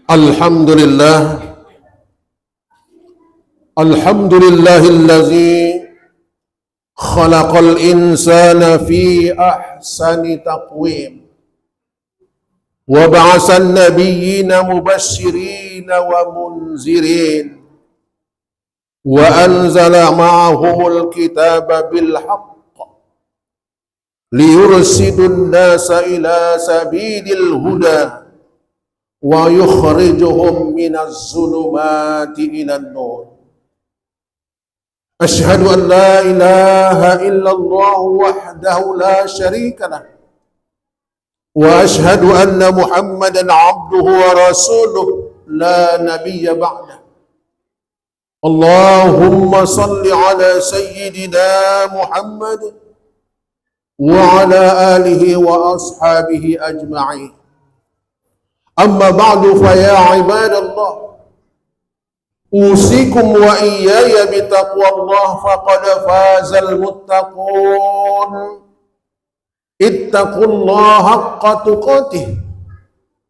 Alhamdulillah, alhamdulillahillazi khalaqal insana fi ahsani taqwim wa ba'asan nabiyyina mubashshirina wa munzirin wa anzala ma'ahumul kitaba bil haqq liyursidun nasa ila sabilil huda wa yukhrijuhum minaz zulumati ilan nur. Asyhadu an la ilaha illallah wahdahu la syarika lah wa asyhadu anna Muhammadan abduhu wa rasuluh la nabiyya ba'dah. Allahumma salli ala sayyidina Muhammad wa ala alihi wa ashabihi ajma'in. Amma ba'du fa ya ibadallah, usikum wa iyaya bitaqwallah faqad fazal muttaqun. Ittaqullaha haqqa tuqatih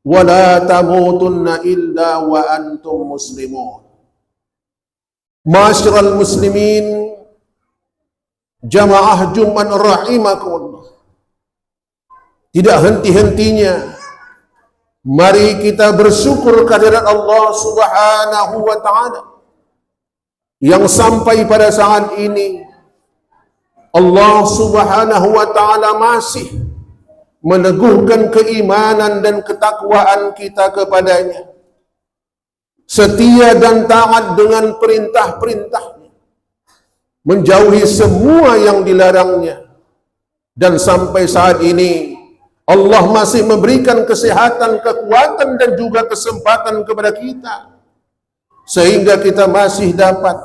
wa la tamutunna illa wa antum muslimun. Ma'asyiral muslimin, jamaah Jumat rahimakumullah. Tidak henti-hentinya mari kita bersyukur kehadirat Allah Subhanahu wa ta'ala yang sampai pada saat ini Allah Subhanahu wa ta'ala masih meneguhkan keimanan dan ketakwaan kita kepadanya, setia dan taat dengan perintah-perintahnya, menjauhi semua yang dilarangnya, dan sampai saat ini Allah masih memberikan kesehatan, kekuatan dan juga kesempatan kepada kita sehingga kita masih dapat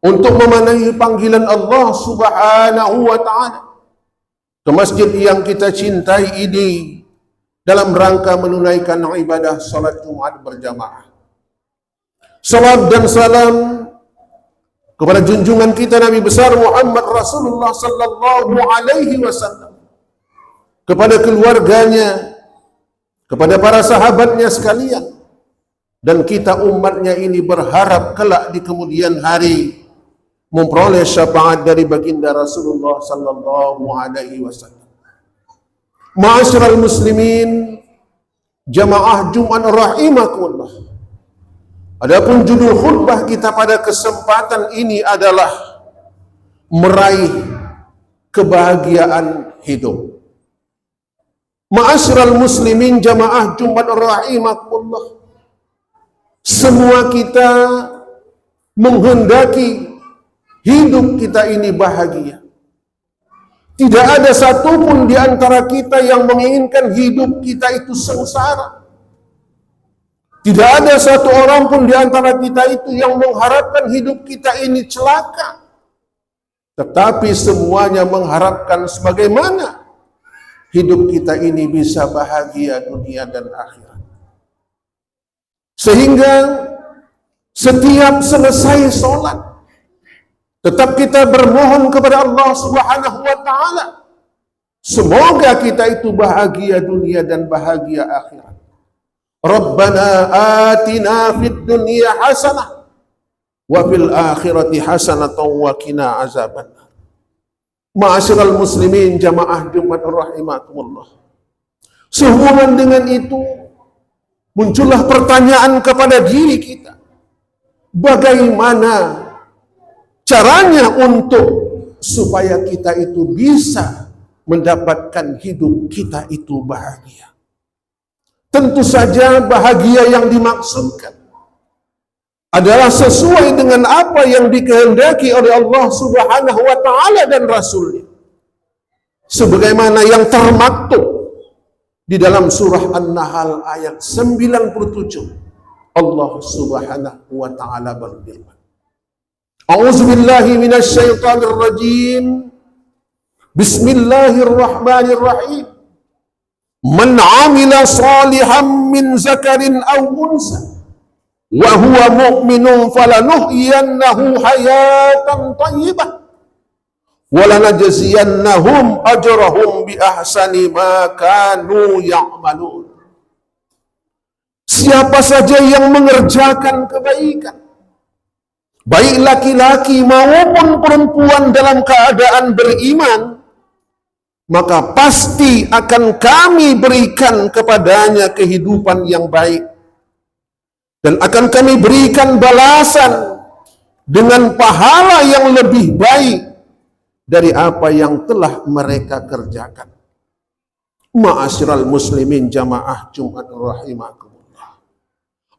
untuk memenuhi panggilan Allah Subhanahu wa ta'ala ke masjid yang kita cintai ini dalam rangka menunaikan ibadah salat Jumat berjamaah. Salam dan salam kepada junjungan kita Nabi besar Muhammad Rasulullah sallallahu alaihi wasallam, kepada keluarganya, kepada para sahabatnya sekalian, dan kita umatnya ini berharap kelak di kemudian hari memperoleh syafaat dari baginda Rasulullah sallallahu alaihi wasallam. Ma'asyiral muslimin, jamaah Jumat rahimakumullah. Adapun judul khutbah kita pada kesempatan ini adalah meraih kebahagiaan hidup. Ma'asyiral muslimin, jamaah Jumat rahimakumullah, semua kita menghendaki hidup kita ini bahagia. Tidak ada satupun di antara kita yang menginginkan hidup kita itu sengsara. Tidak ada satu orang pun di antara kita itu yang mengharapkan hidup kita ini celaka. Tetapi semuanya mengharapkan sebagaimana hidup kita ini bisa bahagia dunia dan akhirat. Sehingga setiap selesai sholat, tetap kita bermohon kepada Allah Subhanahu wa ta'ala, semoga kita itu bahagia dunia dan bahagia akhirat. Rabbana atina fid dunya hasanah wa fil akhirati hasanatan wa qina azabannar. Ma'asyiral muslimin, jamaah Jumat rahimakumullah. Sehubungan dengan itu muncullah pertanyaan kepada diri kita, bagaimana caranya untuk supaya kita itu bisa mendapatkan hidup kita itu bahagia. Tentu saja bahagia yang dimaksudkan adalah sesuai dengan apa yang dikehendaki oleh Allah Subhanahu wa ta'ala dan Rasulnya, sebagaimana yang termaktub di dalam surah An-Nahl ayat 97. Allah Subhanahu wa ta'ala berfirman, A'udzubillahi minasyaitonir rajim, Bismillahirrahmanirrahim, Man 'amila shalihan min zakarin aw unsa wa huwa mu'minun falanuhyiyannahu hayatan thayyibah wa lanajziyannahum ajrahum bi ahsani ma kanu ya'malun. siapa saja yang mengerjakan kebaikan, baik laki-laki maupun perempuan dalam keadaan beriman, maka pasti akan kami berikan kepadanya kehidupan yang baik, dan akan kami berikan balasan dengan pahala yang lebih baik dari apa yang telah mereka kerjakan. Ma'asyiral muslimin jamaah Jumat rahimakumullah.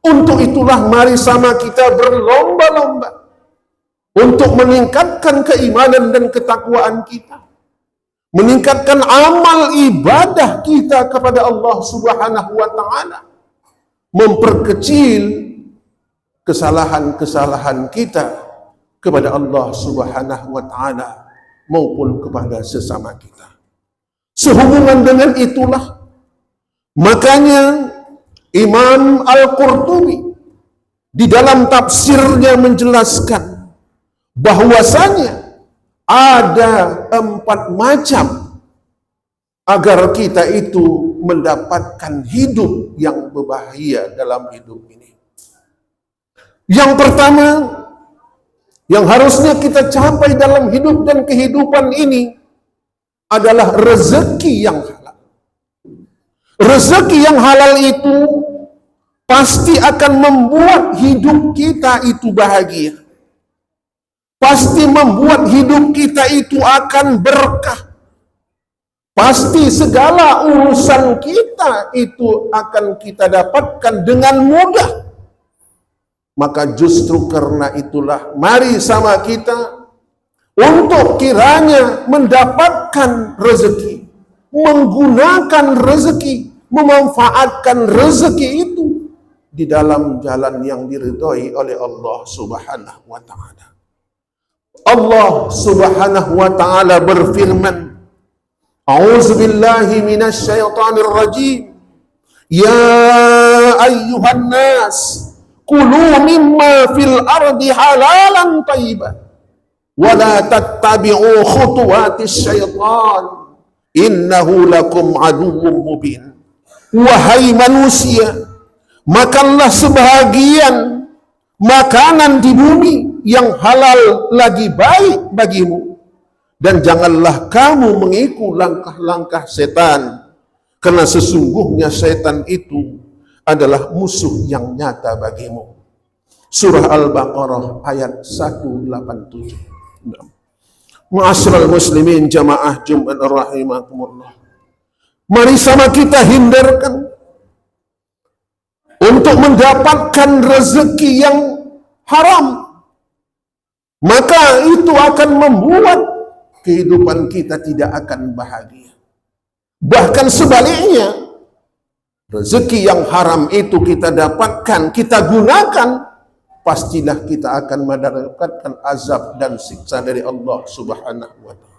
Untuk itulah mari sama kita berlomba-lomba untuk meningkatkan keimanan dan ketakwaan kita, meningkatkan amal ibadah kita kepada Allah Subhanahu wa taala, memperkecil kesalahan-kesalahan kita kepada Allah Subhanahu wa taala maupun kepada sesama kita. Sehubungan dengan itulah, makanya Imam Al-Qurtubi di dalam tafsirnya menjelaskan bahwasanya ada 4 macam agar kita itu mendapatkan hidup yang berbahagia dalam hidup ini. Yang pertama yang harusnya kita capai dalam hidup dan kehidupan ini adalah rezeki yang halal. Rezeki yang halal itu pasti akan membuat hidup kita itu bahagia. Pasti membuat hidup kita itu akan berkah. Pasti segala urusan kita itu akan kita dapatkan dengan mudah. Maka justru karena itulah mari sama kita untuk kiranya mendapatkan rezeki, menggunakan rezeki, memanfaatkan rezeki itu di dalam jalan yang diridhoi oleh Allah Subhanahu wa taala. Allah Subhanahu wa taala berfirman, A'udzubillahi minasyaitonir rajim. Ya ayyuhan nas, kulu mimma fil ardi halalan thayyiban wa la tattabi'u khutuwatis syaitan innahu lakum aduwwum mubin. Wahai manusia, makanlah sebahagian makanan di bumi yang halal lagi baik bagimu, dan janganlah kamu mengikut langkah-langkah setan, karena sesungguhnya setan itu adalah musuh yang nyata bagimu. Surah Al-Baqarah ayat 187. Ma'asyiral muslimin jamaah Jumat rahimakumullah. Mari sama kita hindarkan untuk mendapatkan rezeki yang haram. Maka itu akan membuat kehidupan kita tidak akan bahagia. Bahkan sebaliknya, rezeki yang haram itu kita dapatkan, kita gunakan, pastilah kita akan mendapatkan azab dan siksa dari Allah Subhanahu wa taala.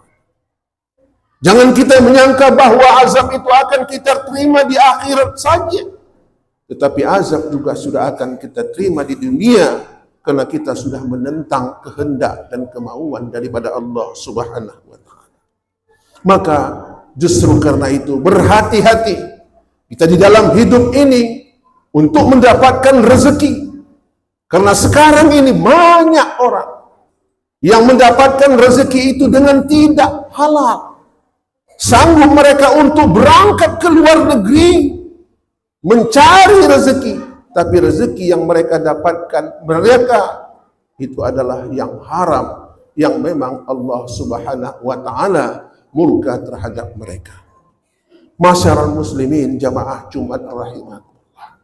Jangan kita menyangka bahwa azab itu akan kita terima di akhirat saja, tetapi azab juga sudah akan kita terima di dunia, karena kita sudah menentang kehendak dan kemauan daripada Allah Subhanahu wa taala. Maka justru karena itu berhati-hati kita di dalam hidup ini untuk mendapatkan rezeki. Karena sekarang ini banyak orang yang mendapatkan rezeki itu dengan tidak halal. Sanggup mereka untuk berangkat ke luar negeri mencari rezeki, tapi rezeki yang mereka dapatkan mereka itu adalah yang haram, yang memang Allah Subhanahu wa taala murka terhadap mereka. Masyarakat muslimin jamaah Jumat rahimakumullah.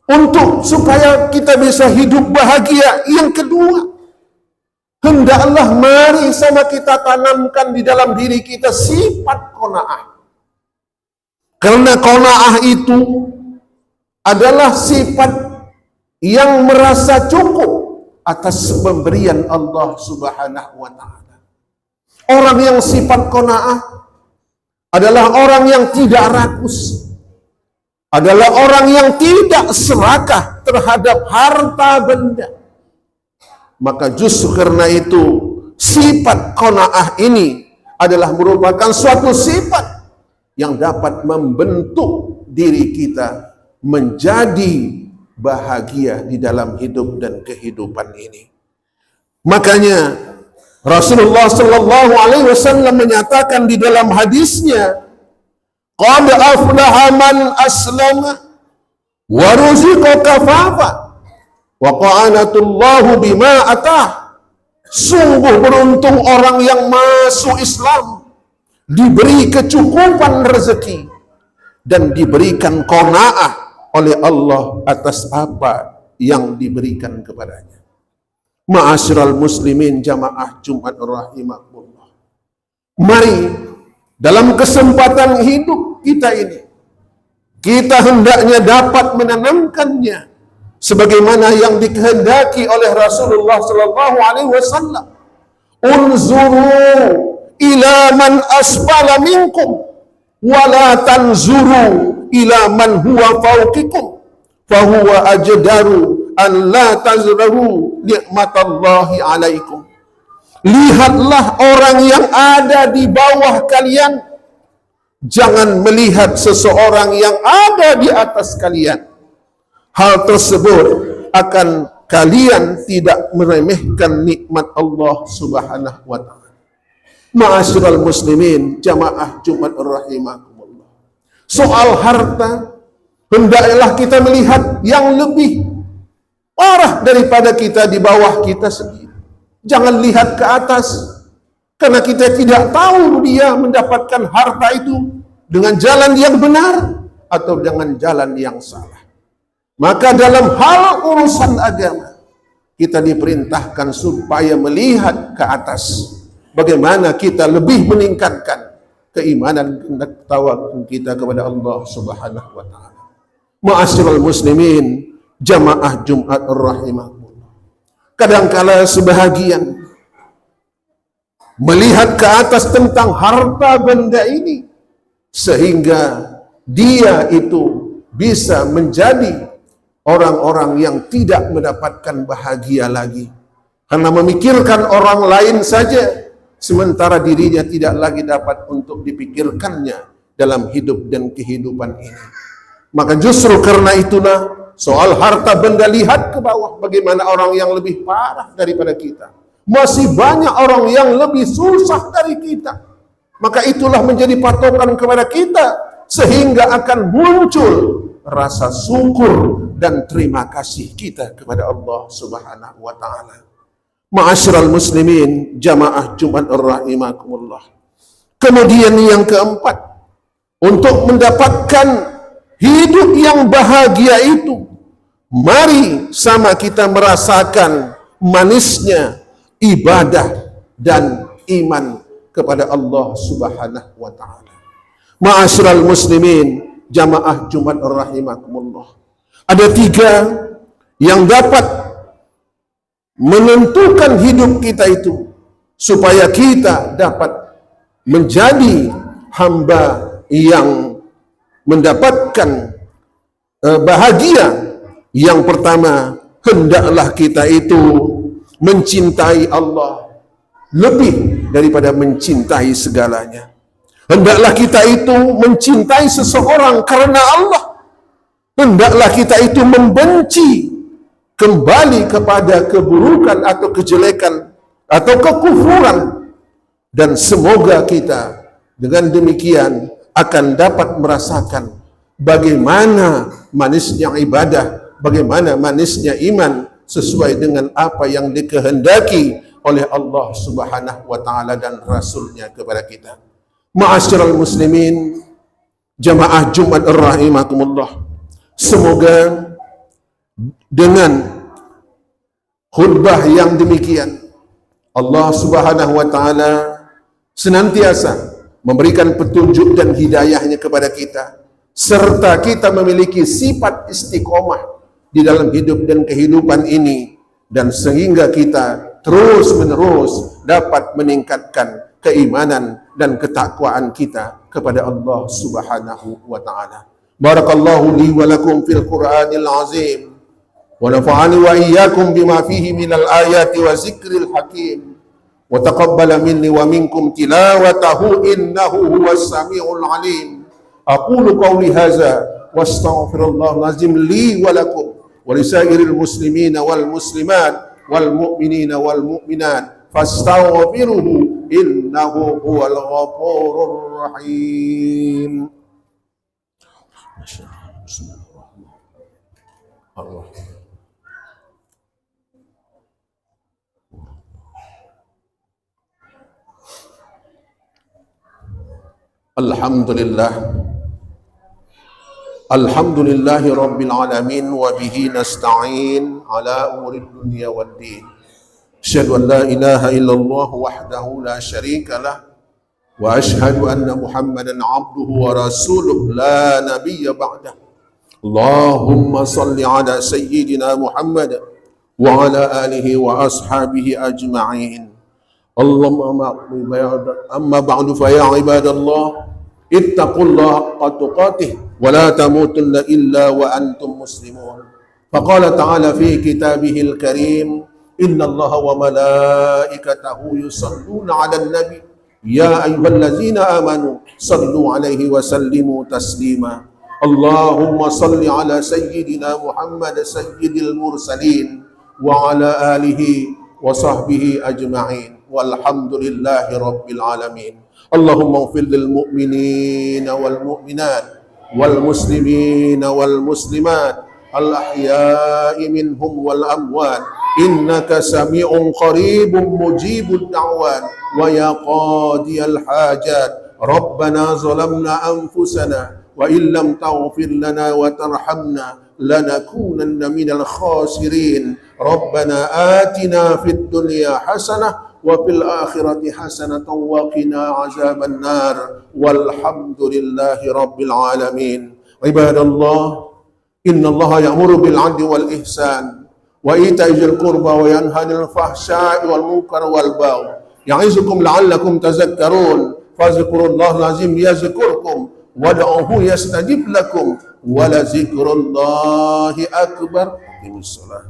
Untuk supaya kita bisa hidup bahagia, yang kedua, hendaklah mari sama kita tanamkan di dalam diri kita sifat qanaah. Karena qanaah itu adalah sifat yang merasa cukup atas pemberian Allah Subhanahu wa taala. Orang yang sifat qanaah adalah orang yang tidak rakus, adalah orang yang tidak serakah terhadap harta benda. Maka justru karena itu sifat qanaah ini adalah merupakan suatu sifat yang dapat membentuk diri kita menjadi bahagia di dalam hidup dan kehidupan ini. Makanya Rasulullah sallallahu alaihi wasallam menyatakan di dalam hadisnya, qad aflaha man aslama wa ruziqa kafafa wa qanatullahu bima atah. Sungguh beruntung orang yang masuk Islam, diberi kecukupan rezeki dan diberikan qanaah oleh Allah atas apa yang diberikan kepadanya. Ma'asyiral muslimin jamaah Jumat rahimakumullah. Mari dalam kesempatan hidup kita ini, kita hendaknya dapat menanamkannya sebagaimana yang dikehendaki oleh Rasulullah sallallahu alaihi wasallam. Unzuru ila man asfala minkum wa la tanzuru ila man huwa fawqikum fahuwa ajdaru an la tazrahu nikmatallahi alaikum. Lihatlah orang yang ada di bawah kalian, jangan melihat seseorang yang ada di atas kalian. Hal tersebut akan kalian tidak meremehkan nikmat Allah subhanahu wa ta'ala. Ma'asyiral muslimin jamaah Jumat rahimakumullah. Soal harta, hendaklah kita melihat yang lebih parah daripada kita di bawah kita sendiri. Jangan lihat ke atas, karena kita tidak tahu dia mendapatkan harta itu dengan jalan yang benar atau dengan jalan yang salah. Maka dalam hal urusan agama, kita diperintahkan supaya melihat ke atas, bagaimana kita lebih meningkatkan keimanan dan tawakkul kita kepada Allah subhanahu wa ta'ala. Ma'asyiral muslimin jamaah Jumat rahimakumullah. Kadangkala sebahagian melihat ke atas tentang harta benda ini, sehingga dia itu bisa menjadi orang-orang yang tidak mendapatkan bahagia lagi, karena memikirkan orang lain saja, sementara dirinya tidak lagi dapat untuk dipikirkannya dalam hidup dan kehidupan ini. Maka justru karena itulah soal harta benda, lihat ke bawah bagaimana orang yang lebih parah daripada kita. Masih banyak orang yang lebih susah dari kita. Maka itulah menjadi patokan kepada kita, sehingga akan muncul rasa syukur dan terima kasih kita kepada Allah subhanahu wa ta'ala. Ma'asyiral muslimin jamaah Jumat rahimakumullah. Kemudian yang keempat, untuk mendapatkan hidup yang bahagia itu, mari sama kita merasakan manisnya ibadah dan iman kepada Allah subhanahu wa ta'ala. Ma'asyiral muslimin jamaah Jumat rahimakumullah. Ada 3 yang dapat menentukan hidup kita itu, supaya kita dapat menjadi hamba yang mendapatkan bahagia. Yang pertama, hendaklah kita itu mencintai Allah lebih daripada mencintai segalanya. Hendaklah kita itu mencintai seseorang karena Allah. Hendaklah kita itu membenci kembali kepada keburukan atau kejelekan atau kekufuran. Dan semoga kita dengan demikian akan dapat merasakan bagaimana manisnya ibadah, bagaimana manisnya iman, sesuai dengan apa yang dikehendaki oleh Allah subhanahu wa ta'ala dan Rasulnya kepada kita. Ma'asyiral muslimin jamaah Jumat rahimakumullah. Semoga dengan khutbah yang demikian, Allah subhanahu wa ta'ala senantiasa memberikan petunjuk dan hidayahnya kepada kita, serta kita memiliki sifat istiqomah di dalam hidup dan kehidupan ini, dan sehingga kita terus menerus dapat meningkatkan keimanan dan ketakwaan kita kepada Allah subhanahu wa ta'ala. Barakallahu li wa lakum fil Qur'anil azim, wa nafa'ani wa iyyakum bima fihi minal ayati wa zikril hakim, wa taqabbala minni wa minkum tilawatahu innahu huwas samiul alim. Aqulu qawli hadza wastaghfirullahal azim li wa lakum wa lisairil muslimina wal muslimat wal mu'minina wal mu'minat fastaghfiruhu innahu huwal ghafurur rahim. Bismillahirrahmanirrahim. Alhamdulillah. Alhamdulillahi rabbil alamin wa bihi nasta'in ala umuri dunya waddin. Asyhadu an la ilaha illallah wahdahu la syarika lah wa asyhadu anna Muhammadan abduhu wa rasuluh la nabiyya ba'dah. Allahumma salli ala sayyidina Muhammad wa ala alihi wa ashabihi ajma'in. Allahumma amma ba'du fa ya ibadallah ittaqullaha haqqa tuqatih wa la tamutunna illa wa antum muslimun. Faqala ta'ala fi kitabihil karim innallaha wa malaikatahu yusalluna 'alan nabi ya ayyuhallazina amanu sallu 'alaihi wa sallimu taslima. Allahumma salli 'ala sayyidina Muhammad sayyidil mursalin wa 'ala alihi wa sahbihi ajma'in. Walhamdulillahi rabbil alamin. Allahumma ighfir lil mu'minina wal mu'minat wal muslimina wal muslimat al ahya'i minhum wal amwat innaka sami'un qaribun mujibud da'wat wa ya qadiyal hajat. Rabbana zalamna anfusana wa illam taghfir lana wa tarhamna lanakunanna minal khasirin. Rabbana atina fid dunya hasanah wa fil akhirati hasanatan wa qina azaban nar. Walhamdulillahi rabbil alamin. Ibadallah, innallaha ya'muru bil 'adli wal ihsan wa ita'i dzil qurba wa yanha 'anil fahsya'i wal munkar wal baghi ya'izukum la'allakum tadhakkarun. Fadhkurullahal azim yazkurkum wad'uhu yastajib lakum wa la dzikrullahi akbar. Bismillah.